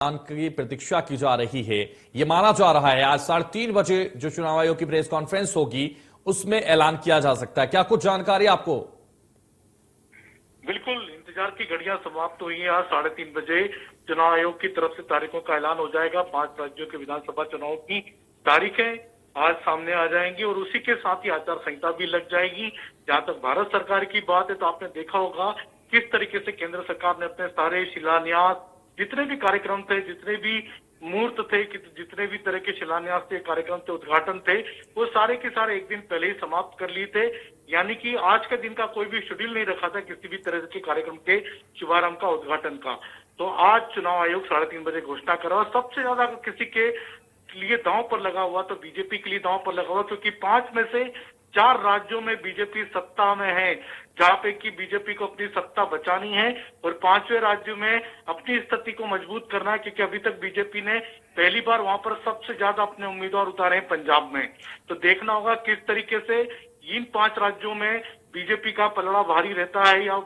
की प्रतीक्षा की जा रही है। यह माना जा रहा है आज 3:30 बजे जो चुनाव आयोग की प्रेस कॉन्फ्रेंस होगी उसमें ऐलान किया जा सकता है। क्या कुछ जानकारी आपको? बिल्कुल, इंतजार की घड़ियां समाप्त हुई हैं। आज 3:30 बजे चुनाव आयोग की तरफ से तारीखों का ऐलान हो जाएगा। 5 राज्यों के विधानसभा चुनाव की तारीखें आज सामने आ जाएंगी और उसी के साथ ही आचार संहिता भी लग जाएगी। जहां तक भारत सरकार की बात है तो आपने देखा होगा किस तरीके से केंद्र सरकार ने अपने सारे शिलान्यास, जितने भी कार्यक्रम थे, जितने भी मूर्त थे, जितने भी तरह के शिलान्यास थे, कार्यक्रम थे, उद्घाटन थे, वो सारे के सारे एक दिन पहले ही समाप्त कर लिए थे। यानी कि आज के दिन का कोई भी शेड्यूल नहीं रखा था किसी भी तरह के कार्यक्रम के शुभारंभ का, उद्घाटन का। तो आज चुनाव आयोग 3:30 बजे घोषणा करा और सबसे ज्यादा किसी के लिए दांव पर लगा हुआ तो बीजेपी के लिए दांव पर लगा हुआ, क्योंकि 5 में से 4 राज्यों में बीजेपी सत्ता में है, जहां पे कि बीजेपी को अपनी सत्ता बचानी है और 5वें राज्य में अपनी स्थिति को मजबूत करना है, क्योंकि अभी तक बीजेपी ने पहली बार वहां पर सबसे ज्यादा अपने उम्मीदवार उतारे हैं पंजाब में। तो देखना होगा किस तरीके से इन 5 राज्यों में बीजेपी का पलड़ा भारी रहता है, या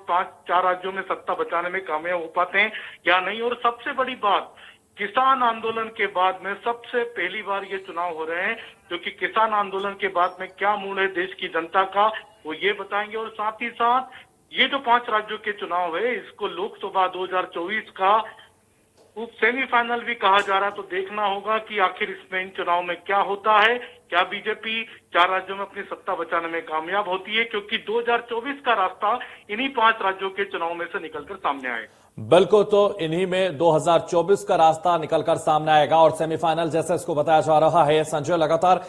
4 राज्यों में सत्ता बचाने में कामयाब हो पाते हैं या नहीं। और सबसे बड़ी बात, किसान आंदोलन के बाद में सबसे पहली बार ये चुनाव हो रहे हैं, क्योंकि किसान आंदोलन के बाद में क्या मूड है देश की जनता का, वो ये बताएंगे। और साथ ही साथ ये जो 5 राज्यों के चुनाव है, इसको लोकसभा 2024 का उप सेमीफाइनल भी कहा जा रहा है। तो देखना होगा कि आखिर इसमें इन चुनाव में क्या होता है। क्या बीजेपी 4 राज्यों में अपनी सत्ता बचाने में कामयाब होती है, क्योंकि 2024 का रास्ता इन्हीं 5 राज्यों के चुनाव में से निकलकर सामने आएगा। बिल्कुल, तो इन्हीं में 2024 का रास्ता निकलकर सामने आएगा और सेमीफाइनल जैसा इसको बताया जा रहा है। संजय, लगातार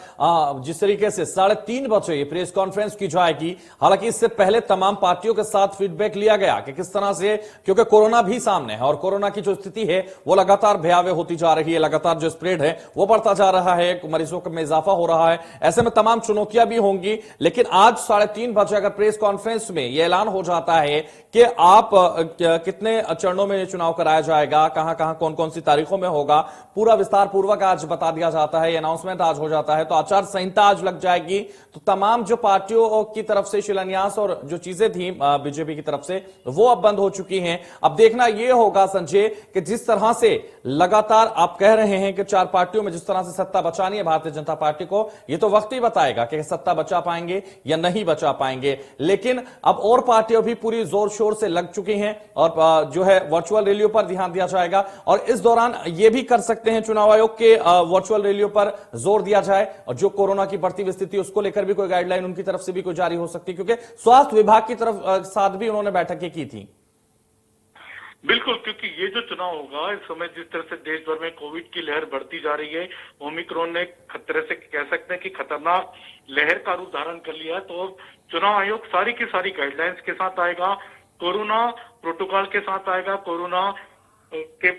जिस तरीके से 3:30 बजे ये प्रेस कॉन्फ्रेंस की जाएगी, हालांकि इससे पहले तमाम पार्टियों के साथ फीडबैक लिया गया कि किस तरह से, क्योंकि कोरोना भी सामने है और कोरोना की जो स्थिति है वो लगातार भयावह होती जा रही है, लगातार जो स्प्रेड है वो बढ़ता जा रहा है, मरीजों में इजाफा हो रहा है। ऐसे में तमाम चुनौतियां भी होंगी, लेकिन आज 3:30 बजे अगर प्रेस कॉन्फ्रेंस में यह ऐलान हो जाता है कि आप कितने चरणों में चुनाव कराया जाएगा, कहां कहां कौन कौन सी तारीखों में होगा, पूरा विस्तार पूर्वक आज बता दिया जाता है, अनाउंसमेंट आज हो जाता है, तो आचार संहिता आज लग जाएगी। तो तमाम जो पार्टियों की तरफ से शिलान्यास और जो चीजें थी बीजेपी की तरफ से, वो अब बंद हो चुकी हैं। अब देखना यह होगा संजय कि जिस तरह से लगातार आप कह रहे हैं कि 4 पार्टियों में जिस तरह से सत्ता बचानी है भारतीय जनता पार्टी को, यह तो वक्त ही बताएगा कि सत्ता बचा पाएंगे या नहीं बचा पाएंगे। लेकिन अब और पार्टियां भी पूरी जोर शोर से लग चुकी हैं और जो है वर्चुअल रैलियों पर ध्यान दिया जाएगा और इस दौरान यह भी कर सकते हैं चुनाव आयोग के वर्चुअल रैलियों पर जोर दिया जाए और जो कोरोना की बढ़ती हुई स्थिति उसको लेकर भी कोई गाइडलाइन उनकी तरफ से भी कोई जारी हो सकती है, क्योंकि स्वास्थ्य विभाग की तरफ साथ भी उन्होंने बैठकें की थी। बिल्कुल, क्योंकि ये जो चुनाव होगा, इस समय जिस तरह से देश भर में कोविड की लहर बढ़ती जा रही है, ओमिक्रॉन ने खतरे से कह सकते हैं कि खतरनाक लहर का रूप धारण कर लिया है। तो चुनाव आयोग सारी की सारी गाइडलाइंस के साथ आएगा, कोरोना प्रोटोकॉल के साथ आएगा, कोरोना के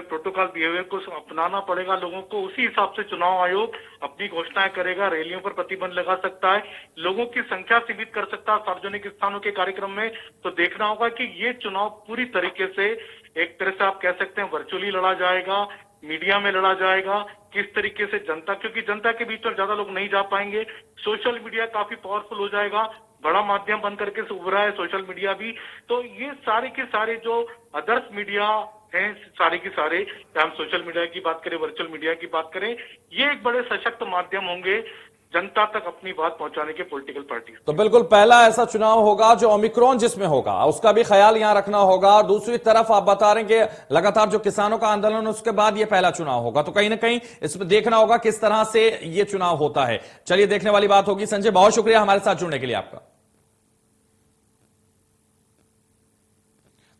प्रोटोकॉल बिहेवियर को अपनाना पड़ेगा लोगों को। उसी हिसाब से चुनाव आयोग अपनी घोषणाएं करेगा। रैलियों पर प्रतिबंध लगा सकता है, लोगों की संख्या सीमित कर सकता है सार्वजनिक स्थानों के कार्यक्रम में। तो देखना होगा कि ये चुनाव पूरी तरीके से, एक तरह से आप कह सकते हैं, वर्चुअली लड़ा जाएगा, मीडिया में लड़ा जाएगा। किस तरीके से जनता, क्योंकि जनता के बीच में ज्यादा लोग नहीं जा पाएंगे, सोशल मीडिया काफी पावरफुल हो जाएगा, बड़ा माध्यम बन करके से उभरा है सोशल मीडिया भी। तो ये सारे के सारे जो अदर्स मीडिया हैं, सारे के सारे, हम सोशल मीडिया की बात करें, वर्चुअल मीडिया की बात करें, ये एक बड़े सशक्त माध्यम होंगे जनता तक अपनी बात पहुंचाने के पॉलिटिकल पार्टी। तो बिल्कुल पहला ऐसा चुनाव होगा जो ओमिक्रॉन जिसमें होगा, उसका भी ख्याल यहां रखना होगा। और दूसरी तरफ आप बता रहे हैं कि लगातार जो किसानों का आंदोलन, उसके बाद ये पहला चुनाव होगा, तो कहीं ना कहीं इसमें देखना होगा किस तरह से ये चुनाव होता है। चलिए, देखने वाली बात होगी। संजय, बहुत शुक्रिया हमारे साथ जुड़ने के लिए आपका।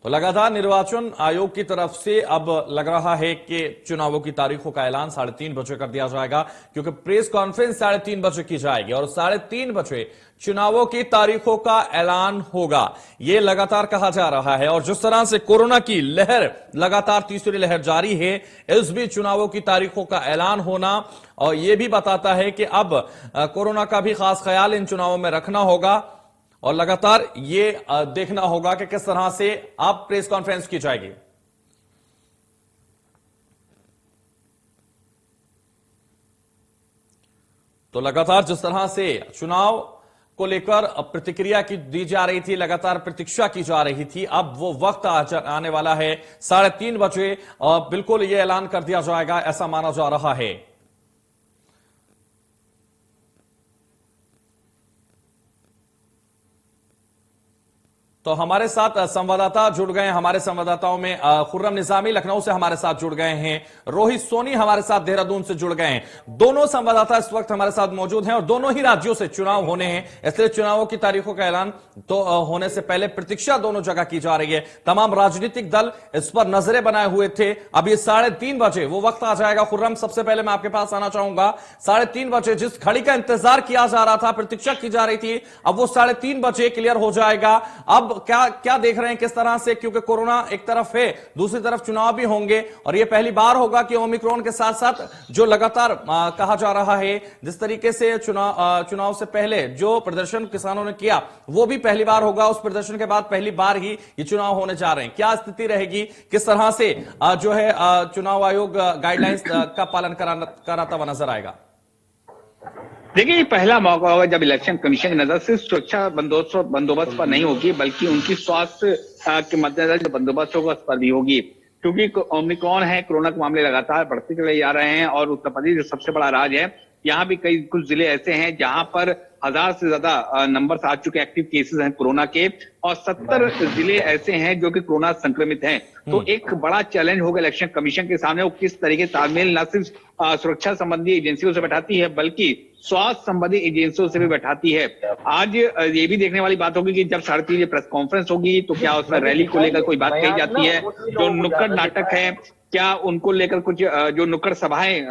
तो लगातार निर्वाचन आयोग की तरफ से अब लग रहा है कि चुनावों की तारीखों का ऐलान 3:30 बजे कर दिया जाएगा, क्योंकि प्रेस कॉन्फ्रेंस 3:30 बजे की जाएगी और 3:30 बजे चुनावों की तारीखों का ऐलान होगा, यह लगातार कहा जा रहा है। और जिस तरह से कोरोना की लहर लगातार तीसरी लहर जारी है, इस बीच चुनावों की तारीखों का ऐलान होना और यह भी बताता है कि अब कोरोना का भी खास ख्याल इन चुनावों में रखना होगा और लगातार ये देखना होगा कि किस तरह से आप प्रेस कॉन्फ्रेंस की जाएगी। तो लगातार जिस तरह से चुनाव को लेकर प्रतिक्रिया की दी जा रही थी, लगातार प्रतीक्षा की जा रही थी। अब वो वक्त आने वाला है, 3:30 बजे बिल्कुल ये ऐलान कर दिया जाएगा, ऐसा माना जा रहा है। तो हमारे साथ संवाददाता जुड़ गए हैं। हमारे संवाददाताओं में खुर्रम निजामी लखनऊ से हमारे साथ जुड़ गए हैं, रोहित सोनी हमारे साथ देहरादून से जुड़ गए हैं। दोनों संवाददाता इस वक्त हमारे साथ मौजूद हैं और दोनों ही राज्यों से चुनाव होने हैं, इसलिए चुनावों की तारीखों का ऐलान तो होने से पहले प्रतीक्षा दोनों जगह की जा रही है। तमाम राजनीतिक दल इस पर नजरें बनाए हुए थे। अब ये 3:30 बजे वो वक्त आ जाएगा। खुर्रम, सबसे पहले मैं आपके पास आना चाहूंगा। 3:30 बजे जिस घड़ी का इंतजार किया जा रहा था, प्रतीक्षा की जा रही थी, अब वो 3:30 बजे क्लियर हो जाएगा। अब क्या क्या देख रहे हैं, किस तरह से, क्योंकि कोरोना एक तरफ है, दूसरी तरफ चुनाव भी होंगे और यह पहली बार होगा कि ओमिक्रॉन के साथ साथ जो लगातार कहा जा रहा है, जिस तरीके से चुनाव से पहले जो प्रदर्शन किसानों ने किया वो भी पहली बार होगा, उस प्रदर्शन के बाद पहली बार ही ये चुनाव होने जा रहे हैं। क्या स्थिति रहेगी, किस तरह से जो है चुनाव आयोग गाइडलाइंस का पालन कराता हुआ नजर आएगा? देखिए, ये पहला मौका होगा जब इलेक्शन कमीशन की नजर सिर्फ सुरक्षा बंदोबस्त पर नहीं होगी, बल्कि उनकी स्वास्थ्य के मद्देनजर जो बंदोबस्त होगा उस पर भी होगी। क्योंकि ओमिक्रॉन है, कोरोना के मामले लगातार बढ़ते चले जा रहे हैं और उत्तर प्रदेश जो सबसे बड़ा राज्य है, यहाँ भी कुछ जिले ऐसे हैं जहां पर 1000 से ज्यादा नंबर आ चुके एक्टिव केसेस हैं कोरोना के, और 70 जिले ऐसे हैं जो कि कोरोना संक्रमित हैं। तो एक बड़ा चैलेंज होगा इलेक्शन कमीशन के सामने, वो किस तरीके तालमेल न सिर्फ सुरक्षा संबंधी एजेंसियों से बैठाती है बल्कि स्वास्थ्य संबंधी एजेंसियों से भी बैठाती है। आज ये भी देखने वाली बात होगी कि जब 3:30 प्रेस कॉन्फ्रेंस होगी तो क्या उसमें रैली को लेकर कोई बात कही जाती है, जो नुक्कड़ नाटक है क्या उनको लेकर कुछ जो नुक्कड़ सभाएं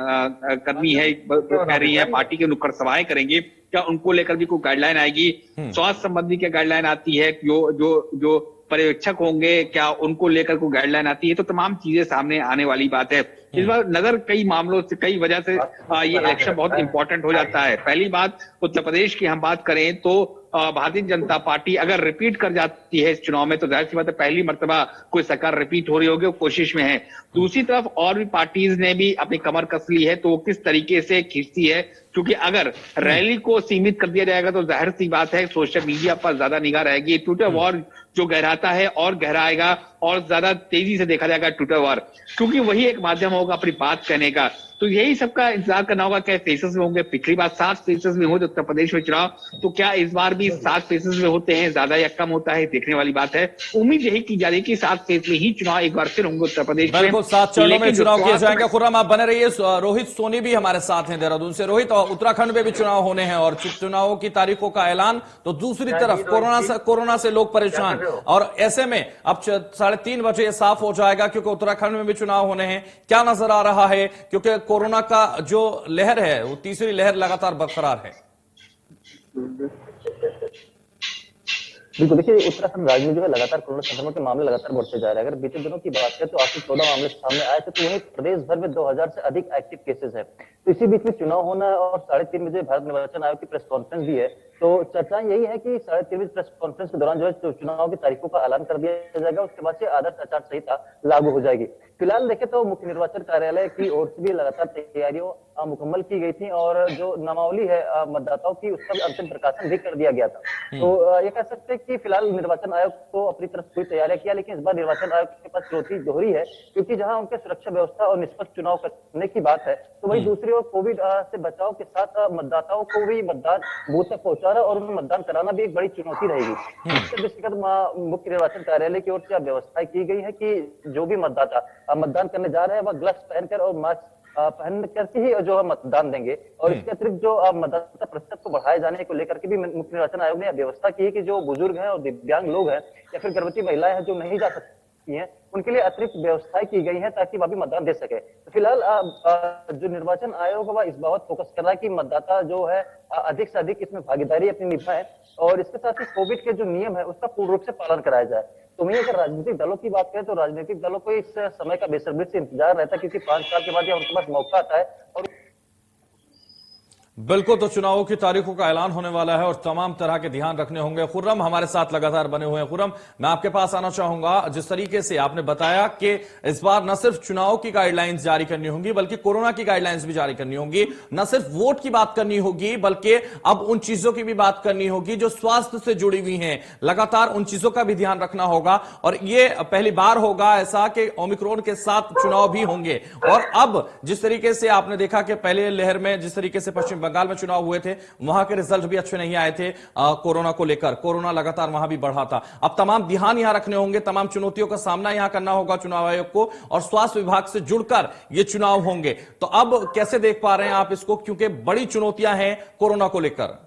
करनी है, कह रही है पार्टी के नुक्कड़ सभाएं करेंगे, क्या उनको लेकर भी कोई गाइडलाइन आएगी? स्वास्थ्य संबंधी क्या गाइडलाइन आती है? जो पर्यवेक्षक होंगे क्या उनको लेकर कोई गाइडलाइन आती है? तो तमाम चीजें सामने आने वाली बात है। इस बार नजर कई मामलों से, कई वजह से ये इलेक्शन बहुत इंपॉर्टेंट हो जाता है। पहली बात, उत्तर प्रदेश की हम बात करें तो भारतीय जनता पार्टी अगर रिपीट कर जाती है इस चुनाव में तो जाहिर सी बात है पहली मर्तबा कोई सरकार रिपीट हो रही होगी, वो कोशिश में है। दूसरी तरफ और भी पार्टीज ने भी अपनी कमर कस ली है, तो वो किस तरीके से खींचती है, क्योंकि अगर रैली को सीमित कर दिया जाएगा तो जाहिर सी बात है सोशल मीडिया पर ज्यादा निगाह रहेगी। ट्विटर वॉर जो गहराता है और गहराएगा और ज्यादा तेजी से देखा जाएगा ट्विटर वॉर, क्योंकि वही एक माध्यम होगा अपनी बात कहने का। तो यही सबका इंतजार करना होगा, क्या फेसेस में होंगे। पिछली बार 7 फेसेस में होते उत्तर प्रदेश में चुनाव, तो क्या इस बार भी 7 फेसेस में होते हैं, ज्यादा या कम होता है, देखने वाली बात है। उम्मीद यही की जा रही है कि 7 फेज में ही चुनाव एक बार फिर होंगे उत्तर प्रदेश में। बिल्कुल 7 चरणों में चुनाव किए जाएंगे। खुर्रम, आप बने रहिए। रोहित सोनी भी हमारे साथ हैं देहरादून से। रोहित, उत्तराखंड में भी चुनाव होने हैं और चुनावों की तारीखों का ऐलान, तो दूसरी तरफ कोरोना से लोग परेशान, और ऐसे में अब 3:30 बजे साफ हो जाएगा क्योंकि उत्तराखंड में भी चुनाव होने हैं। क्या नजर आ रहा है, क्योंकि कोरोना का जो लहर है वो तीसरी लहर लगातार बरकरार है? बिल्कुल, देखिए उत्तराखंड राज्य में जो है लगातार कोरोना संक्रमण के मामले लगातार बढ़ते जा रहे हैं। अगर बीते दिनों की बात करें तो आखिर 14 मामले सामने आए थे, तो वहीं प्रदेश भर में 2000 से अधिक एक्टिव केसेस है। तो इसी बीच में चुनाव होना है और 3:30 बजे भारत निर्वाचन आयोग की प्रेस कॉन्फ्रेंस भी है। तो चर्चाएं यही है कि 3:30 बजे प्रेस कॉन्फ्रेंस के दौरान जो है चुनाव की तारीखों का ऐलान कर दिया जाएगा, उसके बाद से आदर्श आचार संहिता लागू हो जाएगी। फिलहाल देखें तो मुख्य निर्वाचन कार्यालय की ओर से भी लगातार तैयारियों मुकम्मल की गई थी और जो नामावली है मतदाताओं की, उसका भी अंतिम प्रकाशन भी कर दिया गया था। तो ये कह सकते हैं कि फिलहाल निर्वाचन आयोग तो अपनी तरफ कोई तैयारियां किया, लेकिन इस बार निर्वाचन आयोग के पास चुनौती दोहरी है, क्योंकि जहां उनके सुरक्षा व्यवस्था और निष्पक्ष चुनाव करने की बात है, तो वही दूसरी ओर कोविड से बचाव के साथ मतदाताओं को भी मतदान बूथ तक पहुंचाना और उन्हें मतदान कराना भी एक बड़ी चुनौती रहेगी। इसके दृष्टिगत मुख्य निर्वाचन कार्यालय की ओर से व्यवस्था की गई है कि जो भी मतदाता मतदान करने जा रहे हैं वह ग्लव्स पहनकर और मास्क पहन करके ही जो है मतदान देंगे। और इसके अतिरिक्त जो मतदाता प्रतिशत को बढ़ाए जाने को लेकर के भी मुख्य निर्वाचन आयोग ने व्यवस्था की है कि जो बुजुर्ग हैं और दिव्यांग लोग हैं या फिर गर्भवती महिलाएं हैं जो नहीं जा सकती हैं, उनके लिए अतिरिक्त व्यवस्थाएं की गई है ताकि वह भी मतदान दे सके। तो फिलहाल जो निर्वाचन आयोग वह इस बाबत फोकस कर रहा है कि मतदाता जो है अधिक से अधिक इसमें भागीदारी अपनी निभाए और इसके साथ ही कोविड के जो नियम है उसका पूर्ण रूप से पालन कराया जाए। तो वहीं अगर राजनीतिक दलों की बात करें तो राजनीतिक दलों को इस समय का बेसब्री से इंतजार रहता है, क्योंकि 5 साल के बाद यह उनके पास मौका आता है और बिल्कुल, तो चुनावों की तारीखों का ऐलान होने वाला है और तमाम तरह के ध्यान रखने होंगे। खुर्रम हमारे साथ लगातार बने हुए हैं। खुर्रम, मैं आपके पास आना चाहूंगा। जिस तरीके से आपने बताया कि इस बार न सिर्फ चुनाव की गाइडलाइंस जारी करनी होंगी बल्कि कोरोना की गाइडलाइंस भी जारी करनी होंगी। न सिर्फ वोट की बात करनी होगी बल्कि अब उन चीजों की भी बात करनी होगी जो स्वास्थ्य से जुड़ी हुई हैं। लगातार उन चीजों का भी ध्यान रखना होगा और यह पहली बार होगा ऐसा कि ओमिक्रॉन के साथ चुनाव भी होंगे। और अब जिस तरीके से आपने देखा कि पहले लहर में जिस तरीके से पश्चिम बंगाल में चुनाव हुए थे, वहां के रिजल्ट भी अच्छे नहीं आए थे कोरोना को लेकर। कोरोना लगातार वहां भी बढ़ा था। अब तमाम ध्यान यहां रखने होंगे, तमाम चुनौतियों का सामना यहां करना होगा चुनाव आयोग को और स्वास्थ्य विभाग से जुड़कर ये चुनाव होंगे। तो अब कैसे देख पा रहे हैं आप इसको, क्योंकि बड़ी चुनौतियां हैं कोरोना को लेकर?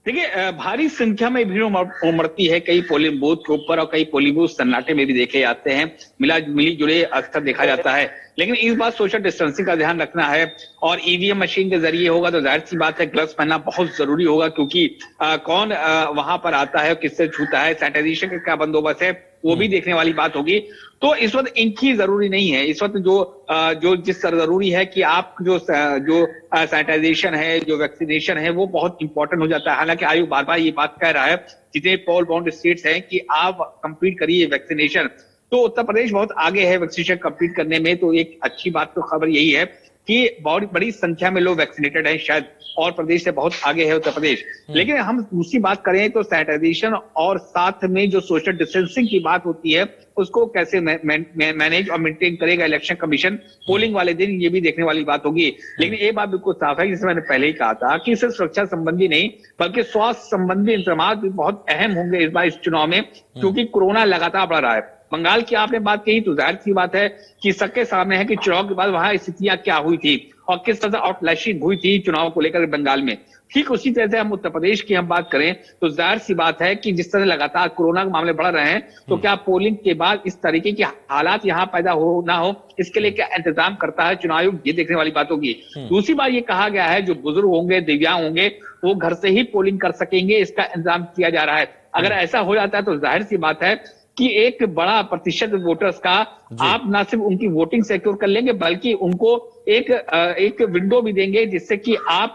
देखिए, भारी संख्या में भीड़ उमड़ती है कई पोलिंग बूथ के ऊपर और कई पोलिंग बूथ सन्नाटे में भी देखे जाते हैं। मिली जुले अक्सर देखा जाता है, लेकिन इस बार सोशल डिस्टेंसिंग का ध्यान रखना है और ईवीएम मशीन के जरिए होगा तो जाहिर सी बात है ग्लव्स पहनना बहुत जरूरी होगा, क्योंकि कौन वहां पर आता है, किससे छूता है, सैनिटाइजेशन का क्या बंदोबस्त है, वो भी देखने वाली बात होगी। तो इस वक्त इनकी जरूरी नहीं है। इस वक्त जो जिस जरूरी है कि आप जो सैनिटाइजेशन है, जो वैक्सीनेशन है, वो बहुत इंपॉर्टेंट हो जाता है। हालांकि आयोग बार बार ये बात कह रहा है, जितने पोल बाउंड स्टेट्स हैं, कि आप कंप्लीट करिए वैक्सीनेशन। तो उत्तर प्रदेश बहुत आगे है वैक्सीनेशन कंप्लीट करने में। तो एक अच्छी बात तो खबर यही है कि बहुत बड़ी संख्या में लोग वैक्सीनेटेड हैं शायद, और प्रदेश से बहुत आगे है उत्तर प्रदेश। लेकिन हम दूसरी बात करें तो सैनिटाइजेशन और साथ में जो सोशल डिस्टेंसिंग की बात होती है, उसको कैसे मैनेज और मेंटेन करेगा इलेक्शन कमीशन पोलिंग वाले दिन, ये भी देखने वाली बात होगी। लेकिन ये बात बिल्कुल साफ है, जिसे मैंने पहले ही कहा था कि सिर्फ सुरक्षा संबंधी नहीं बल्कि स्वास्थ्य संबंधी इंतजाम भी बहुत अहम होंगे इस बार इस चुनाव में, क्योंकि कोरोना लगातार बढ़ रहा है। बंगाल की आपने बात कही तो जाहिर सी बात है कि सबके सामने है कि चुनाव के बाद वहां स्थितियां क्या हुई थी और किस तरह से आउटलैशिंग हुई थी चुनाव को लेकर बंगाल में। ठीक उसी तरह से हम उत्तर प्रदेश की हम बात करें तो जाहिर सी बात है कि जिस तरह लगातार कोरोना के मामले बढ़ रहे हैं, तो क्या पोलिंग के बाद इस तरीके के हालात यहाँ पैदा हो ना हो, इसके लिए क्या इंतजाम करता है चुनाव आयोग, ये देखने वाली बात होगी। दूसरी बात ये कहा गया है जो बुजुर्ग होंगे, दिव्यांग होंगे, वो घर से ही पोलिंग कर सकेंगे, इसका इंतजाम किया जा रहा है। अगर ऐसा हो जाता है तो जाहिर सी बात है कि एक बड़ा प्रतिशत वोटर्स का आप ना सिर्फ उनकी वोटिंग सिक्योर कर लेंगे बल्कि उनको एक विंडो भी देंगे जिससे कि आप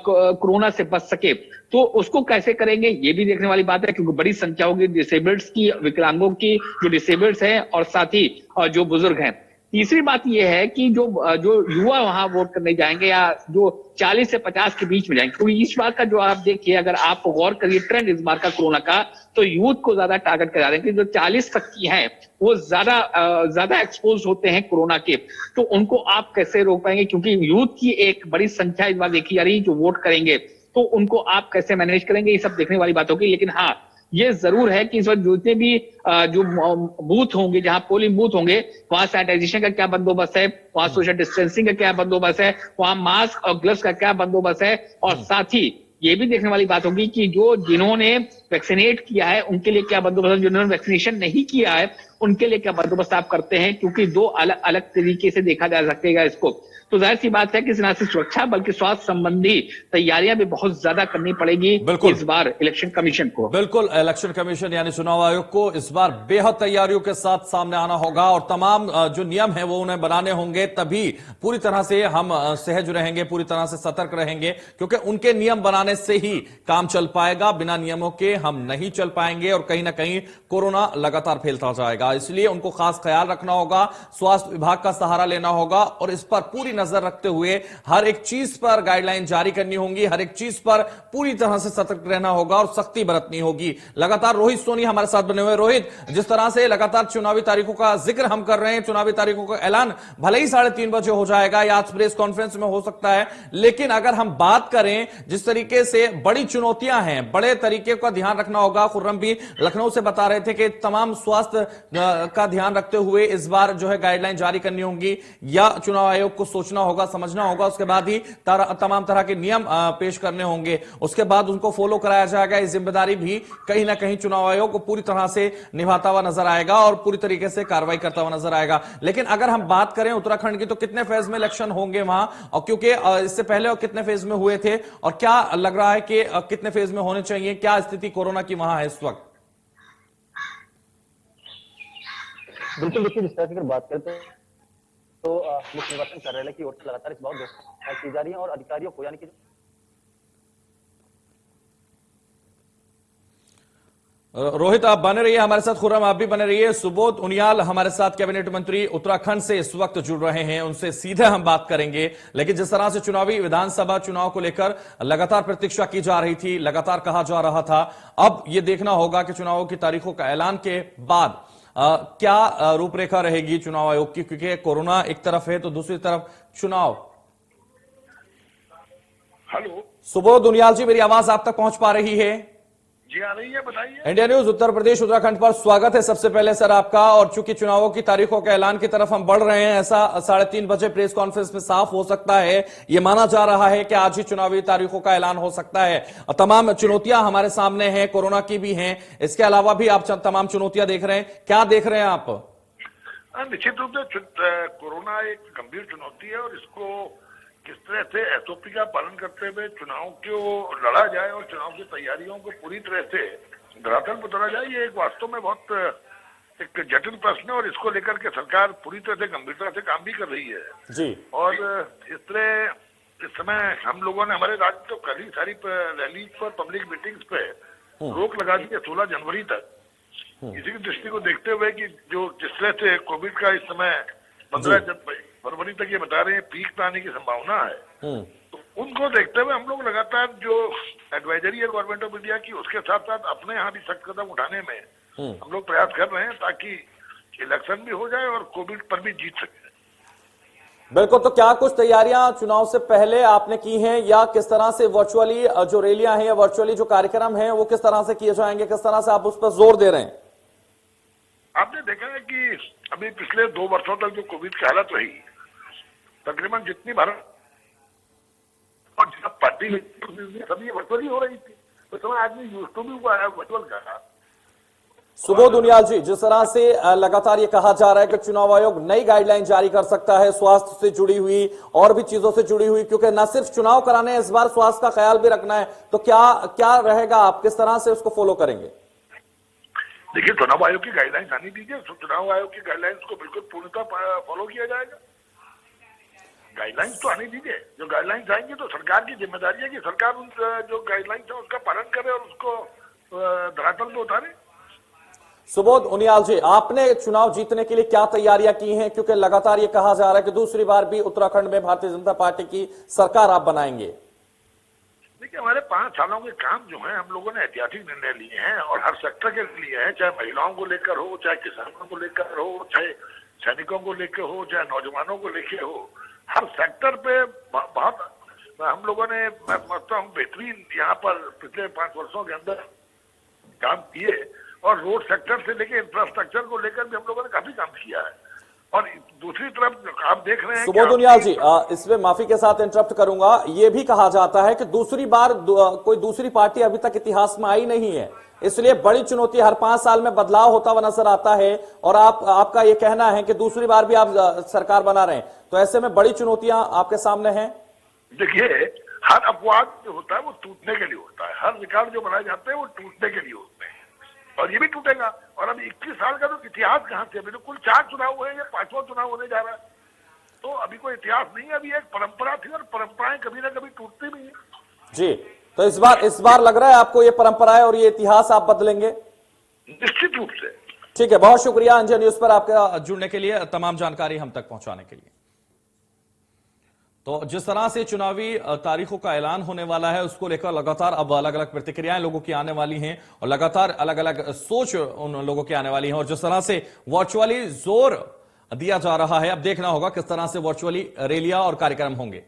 कोरोना से बच सके। तो उसको कैसे करेंगे ये भी देखने वाली बात है, क्योंकि बड़ी संख्या होगी डिसेबल्ड्स की, विकलांगों की, जो डिसेबल्ड्स हैं और साथ ही जो बुजुर्ग हैं। तीसरी बात यह है कि जो युवा वहां वोट करने जाएंगे या जो 40 से 50 के बीच में जाएंगे, क्योंकि इस बार का जो आप देखिए, अगर आप गौर करिए ट्रेंड इस बार का कोरोना का, तो यूथ को ज्यादा टारगेट करा रहे हैं कि जो 40 तक की हैं वो ज्यादा एक्सपोज होते हैं कोरोना के। तो उनको आप कैसे रोक पाएंगे, क्योंकि यूथ की एक बड़ी संख्या इस बार देखी जा रही है जो वोट करेंगे, तो उनको आप कैसे मैनेज करेंगे, ये सब देखने वाली बात होगी। लेकिन हाँ, ये जरूर है कि इस वक्त जितने भी जो बूथ होंगे, जहां पोलिंग बूथ होंगे, वहां सैनिटाइजेशन का क्या बंदोबस्त है, वहां सोशल डिस्टेंसिंग का क्या बंदोबस्त है, वहां मास्क और ग्लव्स का क्या बंदोबस्त है, और साथ ही ये भी देखने वाली बात होगी कि जिन्होंने वैक्सीनेट किया है उनके लिए क्या बंदोबस्त है, जिन्होंने वैक्सीनेशन नहीं किया है उनके लिए क्या बंदोबस्त आप करते हैं, क्योंकि दो अलग अलग तरीके से देखा जा सकेगा इसको। तो जाहिर सी बात है कि न सिर्फ सुरक्षा बल्कि स्वास्थ्य संबंधी तैयारियां भी बहुत ज्यादा करनी पड़ेगी इस बार इलेक्शन कमीशन को। बिल्कुल, इलेक्शन कमीशन यानी चुनाव आयोग को इस बार बेहद तैयारियों के साथ सामने आना होगा और तमाम जो नियम है वो उन्हें बनाने होंगे, तभी पूरी तरह से हम सहज रहेंगे, पूरी तरह से सतर्क रहेंगे, क्योंकि उनके नियम बनाने से ही काम चल पाएगा। बिना नियमों के हम नहीं चल पाएंगे और कहीं ना कहीं कोरोना लगातार फैलता जाएगा। इसलिए उनको खास ख्याल रखना होगा, स्वास्थ्य विभाग का सहारा लेना होगा और इस पर पूरी नजर रखते हुए हर एक चीज पर गाइडलाइन जारी करनी होगी, हर एक चीज पर पूरी तरह से सतर्क रहना होगा और सख्ती बरतनी होगी। लगातार रोहित सोनी हमारे साथ बने हुए। रोहित, जिस तरह से लगातार चुनावी तारीखों का जिक्र हम कर रहे हैं, चुनावी तारीखों का ऐलान भले ही 3:30 बजे हो जाएगा या आज प्रेस कॉन्फ्रेंस में हो सकता है, लेकिन अगर हम बात करें जिस तरीके से बड़ी चुनौतियां हैं, बड़े तरीके का ध्यान रखना होगा। खुर्रम भी लखनऊ से बता रहे थे कि तमाम स्वास्थ्य का ध्यान रखते हुए इस बार जो है गाइडलाइन जारी करनी होंगी या चुनाव आयोग को सोचना होगा, समझना होगा, उसके बाद ही तमाम तरह के नियम पेश करने होंगे, उसके बाद उनको फॉलो कराया जाएगा। ये जिम्मेदारी भी कहीं ना कहीं चुनाव आयोग को पूरी तरह से निभाता हुआ नजर आएगा और पूरी तरीके से कार्रवाई करता हुआ नजर आएगा। लेकिन अगर हम बात करें उत्तराखंड की, तो कितने फेज में इलेक्शन होंगे वहां, और क्योंकि इससे पहले और कितने फेज में हुए थे और क्या लग रहा है कि कितने फेज में होने चाहिए, क्या स्थिति कोरोना की वहां है इस वक्त? बिल्कुल, देखिए जिस तरह की अगर बात करें तो तो मुख्य निर्वाचन कार्यालय की ओर से लगातार इस बात व्यवस्था की जा रही है और अधिकारियों को यानी कि रोहित आप बने रहिए हमारे साथ, खुर्रम आप भी बने रहिए। सुबोध उनियाल हमारे साथ कैबिनेट मंत्री उत्तराखंड से इस वक्त जुड़ रहे हैं, उनसे सीधे हम बात करेंगे। लेकिन जिस तरह से चुनावी विधानसभा चुनाव को लेकर लगातार प्रतीक्षा की जा रही थी, लगातार कहा जा रहा था, अब यह देखना होगा कि चुनावों की तारीखों का ऐलान के बाद क्या रूपरेखा रहेगी चुनाव आयोग की, क्योंकि कोरोना एक तरफ है तो दूसरी तरफ चुनाव। हेलो सुबोध उनियाल जी, मेरी आवाज आप तक पहुंच पा रही है? जी आ रही है, बताइए। इंडिया न्यूज उत्तर प्रदेश उत्तराखंड पर स्वागत है सबसे पहले सर आपका। और चूंकि चुनावों की तारीखों के ऐलान की तरफ हम बढ़ रहे हैं, ऐसा 3:30 बजे प्रेस कॉन्फ्रेंस में साफ हो सकता है, ये माना जा रहा है कि आज ही चुनावी तारीखों का ऐलान हो सकता है। तमाम चुनौतियां हमारे सामने हैं, कोरोना की भी हैं, इसके अलावा भी आप तमाम चुनौतियां देख रहे हैं, क्या देख रहे हैं आप? निश्चित रूप से कोरोना एक गंभीर चुनौती है और इसको किस तरह से एसओपी का पालन करते हुए चुनाव को लड़ा जाए और चुनाव की तैयारियों को पूरी तरह से धरातल पर उतारा जाए, ये एक वास्तव में बहुत एक जटिल प्रश्न है और इसको लेकर के सरकार पूरी तरह से गंभीरता से काम भी कर रही है जी। और इस तरह इस समय हम लोगों ने हमारे राज्य तो कल ही सारी रैली पर, पब्लिक मीटिंग्स पे रोक लगा दी है 16 जनवरी तक। इसी की दृष्टि को देखते हुए कि जो जिस तरह से कोविड का इस समय 15 फरवरी तक ये बता रहे हैं पीक पे आने की संभावना है, तो उनको देखते हुए हम लोग लगातार जो एडवाइजरी है गवर्नमेंट ऑफ इंडिया की, उसके साथ साथ अपने यहाँ भी सख्त कदम उठाने में हम लोग प्रयास कर रहे हैं ताकि इलेक्शन भी हो जाए और कोविड पर भी जीत सके। बिल्कुल, तो क्या कुछ तैयारियां चुनाव से पहले आपने की हैं, या किस तरह से वर्चुअली जो रैलियां हैं या वर्चुअली जो कार्यक्रम हैं वो किस तरह से किए जाएंगे, किस तरह से आप उस पर जोर दे रहे हैं? आपने देखा है कि अभी पिछले 2 वर्षों तक जो कोविड की हालत रही, तकरीबन जितनी भारत और जब पार्टी सभी वर्चुअली हो रही थी, तो समय आदमी यूज टू भी हुआ है वर्चुअल का। सुबोध उनियाल जी, जिस तरह से लगातार ये कहा जा रहा है कि चुनाव आयोग नई गाइडलाइन जारी कर सकता है स्वास्थ्य से जुड़ी हुई और भी चीजों से जुड़ी हुई, क्योंकि न सिर्फ चुनाव कराने, इस बार स्वास्थ्य का ख्याल भी रखना है, तो क्या रहेगा, आप किस तरह से उसको फॉलो करेंगे? देखिए, चुनाव आयोग की गाइडलाइंस आनी दीजिए, चुनाव आयोग की गाइडलाइंस को बिल्कुल पूर्णतः फॉलो किया जाएगा। गाइडलाइंस तो आने दीजिए, जो गाइडलाइंस आएंगी तो सरकार की जिम्मेदारी है कि सरकार उन जो गाइडलाइंस है उसका पालन करे और उसको धरातल पे उतारे। सुबोध उनियाल जी, आपने चुनाव जीतने के लिए क्या तैयारियां की हैं, क्योंकि लगातार ये कहा जा रहा है कि दूसरी बार भी उत्तराखंड में भारतीय जनता पार्टी की सरकार आप बनाएंगे? देखिए, हमारे 5 सालों के काम जो है, हम लोगों ने ऐतिहासिक निर्णय लिए हैं और हर सेक्टर के लिए हैं, चाहे महिलाओं को लेकर हो, चाहे किसानों को लेकर हो, चाहे सैनिकों को लेकर हो, चाहे नौजवानों को लेकर हो, हर सेक्टर पे बहुत हम लोगों ने, मैं समझता हूँ, बेहतरीन यहाँ पर पिछले 5 वर्षों के अंदर काम किए और रोड सेक्टर से लेकर इंफ्रास्ट्रक्चर को लेकर भी हम लोगों ने काफी काम किया है। और दूसरी तरफ आप देख रहे हैं सुबोध उनियाल जी, इसमें माफी के साथ इंटरप्ट करूंगा, ये भी कहा जाता है कि दूसरी बार कोई दूसरी पार्टी अभी तक इतिहास में आई नहीं है, इसलिए बड़ी चुनौती, हर 5 साल में बदलाव होता हुआ नजर आता है और आपका ये कहना है कि दूसरी बार भी आप सरकार बना रहे हैं, तो ऐसे में बड़ी चुनौतियां आपके सामने हैं। देखिए, हर अपवाद जो होता है वो टूटने के लिए होता है, हर रिकॉर्ड जो बनाए जाते हैं वो टूटने के लिए होते हैं और ये भी टूटेगा। और अभी 21 साल का तो इतिहास कहां से, अभी तो कुल 4 चुनाव हुए हैं, 5वां चुनाव होने जा रहा है, तो अभी कोई इतिहास नहीं है, अभी एक परंपरा थी और परंपराएं कभी ना कभी टूटती भी है जी। तो इस बार लग रहा है आपको ये परंपराएं और ये इतिहास आप बदलेंगे? निश्चित रूप से। ठीक है, बहुत शुक्रिया इंडिया न्यूज पर आपका जुड़ने के लिए, तमाम जानकारी हम तक पहुंचाने के लिए। तो जिस तरह से चुनावी तारीखों का ऐलान होने वाला है, उसको लेकर लगातार अब अलग अलग प्रतिक्रियाएं लोगों की आने वाली हैं और लगातार अलग अलग सोच उन लोगों की आने वाली है। और जिस तरह से वर्चुअली जोर दिया जा रहा है, अब देखना होगा किस तरह से वर्चुअली रैलियां और कार्यक्रम होंगे।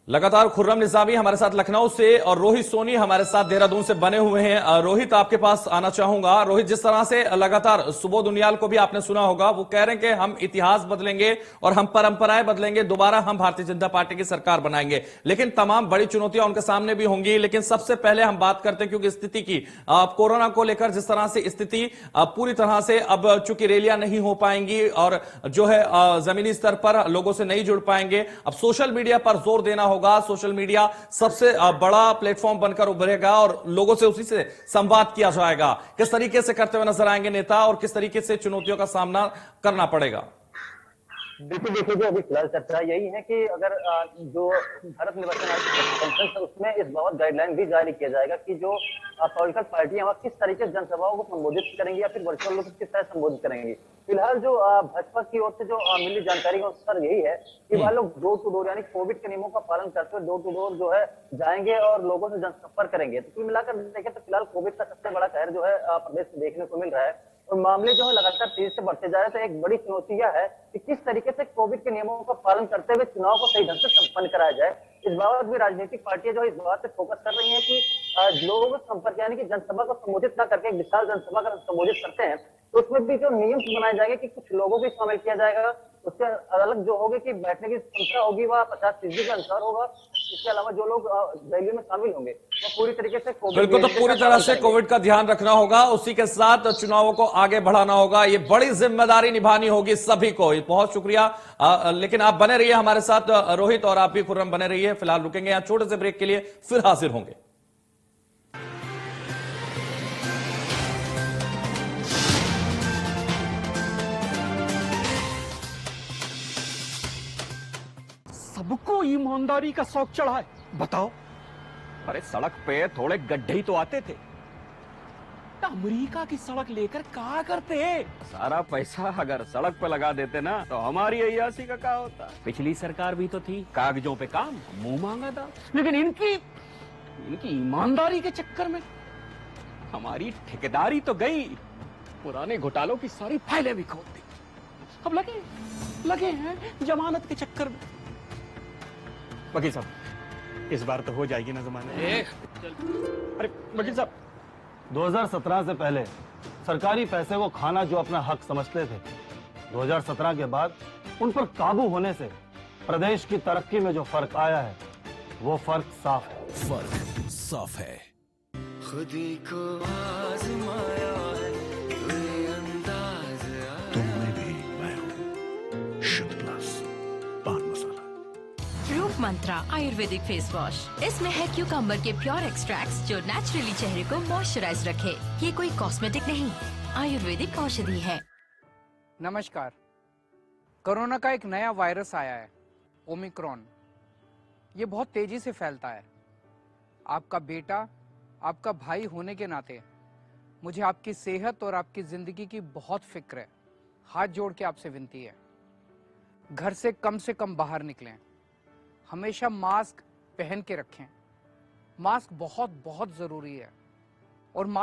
लगातार खुर्रम निजामी हमारे साथ लखनऊ से और रोहित सोनी हमारे साथ देहरादून से बने हुए हैं। रोहित, आपके पास आना चाहूंगा। रोहित, जिस तरह से लगातार सुबोध उनियाल को भी आपने सुना होगा, वो कह रहे हैं कि हम इतिहास बदलेंगे और हम परंपराएं बदलेंगे, दोबारा हम भारतीय जनता पार्टी की सरकार बनाएंगे, लेकिन तमाम बड़ी चुनौतियां उनके सामने भी होंगी। लेकिन सबसे पहले हम बात करते हैं, क्योंकि स्थिति की, कोरोना को लेकर जिस तरह से स्थिति पूरी तरह से, अब चूंकि रैलियां नहीं हो पाएंगी और जो है जमीनी स्तर पर लोगों से नहीं जुड़ पाएंगे, अब सोशल मीडिया पर जोर देना होगा होगा। सोशल मीडिया सबसे बड़ा प्लेटफॉर्म बनकर उभरेगा और लोगों से उसी से संवाद किया जाएगा। किस तरीके से करते हुए नजर आएंगे नेता और किस तरीके से चुनौतियों का सामना करना पड़ेगा? बिल्कुल, देखिए जो अभी फिलहाल चर्चा यही है कि अगर जो भारत निर्वाचन आयोग की कॉन्फ्रेंस है उसमें इस बाबत गाइडलाइन भी जारी किया जाएगा कि जो पॉलिटिकल पार्टियां वह किस तरीके से जनसभाओं को संबोधित करेंगी या फिर वर्चुअल रूप से किस तरह संबोधित करेंगी। फिलहाल जो भाजपा की ओर से जो मिली जानकारी का अनुसार यही है कि वह लोग डोर टू डोर यानी कोविड के नियमों का पालन करते हुए डोर टू डोर जो है जाएंगे और लोगों से जनसंपर्क करेंगे। तो कुल मिलाकर देखें तो फिलहाल कोविड का सबसे बड़ा कहर जो है प्रदेश में देखने को मिल रहा है और मामले जो है लगातार तेजी से बढ़ते जा रहे हैं। तो एक बड़ी चुनौती यह है कि किस तरीके से कोविड के नियमों का पालन करते हुए चुनाव को सही ढंग से संपन्न कराया जाए। इस बाबत भी राजनीतिक पार्टियां जो इस बात पे फोकस कर रही हैं कि लोगों को संपर्क यानी कि जनसभा को संबोधित न करके एक विशाल जनसभा का संबोधित करते हैं तो उसमें भी जो नियम बनाए जाएंगे कि कुछ लोगों को शामिल किया जाएगा। उसके अलग जो होगी कि बैठने की संख्या होगी वह 50% के अनुसार होगा। इसके अलावा जो लोग रैली में शामिल होंगे वो पूरी तरीके से बिल्कुल, तो पूरी तरह से कोविड का ध्यान रखना होगा, उसी के साथ चुनावों को आगे बढ़ाना होगा। ये बड़ी जिम्मेदारी निभानी होगी सभी को। बहुत शुक्रिया। लेकिन आप बने रहिए हमारे साथ रोहित, और आप भी खुर्रम बने रहिए। फिलहाल रुकेंगे यहाँ छोटे से ब्रेक के लिए, फिर हाजिर होंगे। सबको ईमानदारी का शौक चढ़ा है, बताओ। अरे सड़क पे थोड़े गड्ढे ही तो आते थे, अमेरिका की सड़क लेकर क्या करते? सारा पैसा अगर सड़क पे लगा देते ना तो हमारी अय्यासी का क्या होता। पिछली सरकार भी तो थी, कागजों पे काम, मुंह मांगा था। लेकिन इनकी ईमानदारी के चक्कर में हमारी ठेकेदारी तो गई, पुराने घोटालों की सारी फाइलें भी खोल दी। अब लगे हैं जमानत के चक्कर में। वकील साहब, इस बार तो हो जाएगी ना जमानत? अरे वकील साहब, 2017 से पहले सरकारी पैसे को खाना जो अपना हक समझते थे, 2017 के बाद उन पर काबू होने से प्रदेश की तरक्की में जो फर्क आया है वो फर्क साफ है। फर्क साफ है। खुदी को आजमाया है, कोई अंदाज तुम में भी मैं हूं। शुद्ध प्लस पान मसाला। रूप मंत्रा आयुर्वेदिक फेस वॉश, इसमें है क्यूकम्बर के प्योर एक्सट्रैक्ट्स जो नेचुरली चेहरे को मॉइस्चराइज रखे। ये कोई कॉस्मेटिक नहीं, आयुर्वेदिक औषधि है। नमस्कार। कोरोना का एक नया वायरस आया है, ओमिक्रॉन। ये बहुत तेजी से फैलता है। आपका बेटा, आपका भाई होने के नाते मुझे आपकी सेहत और आपकी जिंदगी की बहुत फिक्र है। हाथ जोड़ के आपसे विनती है, घर से कम बाहर निकलें। हमेशा मास्क पहन के रखें। मास्क बहुत बहुत जरूरी है और